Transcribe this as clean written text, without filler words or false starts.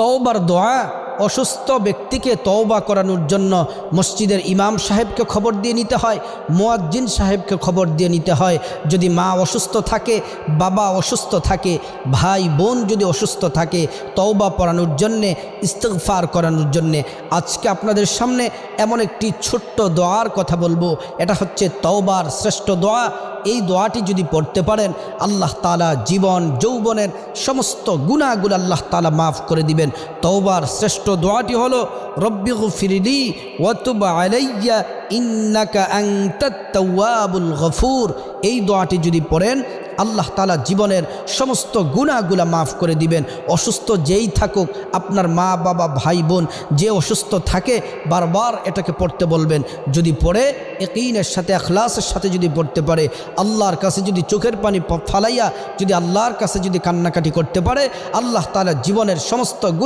তওবার দোয়া অসুস্থ ব্যক্তিকে তওবা করানোর জন্য মসজিদের ইমাম সাহেবকে খবর দিয়ে নিতে হয়, মুয়াজ্জিন সাহেবকে খবর দিয়ে নিতে হয়। যদি মা অসুস্থ থাকে, বাবা অসুস্থ থাকে, ভাই বোন যদি অসুস্থ থাকে, তওবা পড়ানোর জন্যে, ইস্তিগফার করানোর জন্যে। আজকে আপনাদের সামনে এমন একটি ছোট্ট দোয়ার কথা বলবো, এটা হচ্ছে তওবার শ্রেষ্ঠ দোয়া। এই দোয়াটি যদি পড়তে পারেন, আল্লাহ তাআলা জীবন যৌবনের সমস্ত গুনাহগুলো আল্লাহ তাআলা মাফ করে দিবেন। তওবার শ্রেষ্ঠ দোয়াটি হলো রব্বিগফিরলি ওয়া তুব আলাইয়া ইন্নাকা আনতাত তাওয়াবুল গফুর। এই দোয়াটি যদি পড়েন, আল্লাহ তাআলা জীবনের সমস্ত গুনাহগুলো মাফ করে দিবেন। অসুস্থ যেই থাকুক, আপনার মা বাবা ভাই বোন যে অসুস্থ থাকে, বারবার এটাকে পড়তে বলবেন। যদি পড়ে ইয়াকিনের সাথে, ইখলাসের সাথে যদি পড়তে পারে, আল্লাহর কাছে যদি চোখের পানি ফালাইয়া যদি আল্লাহর কাছে যদি কান্নাকাটি করতে পারে, আল্লাহ তাআলা জীবনের সমস্ত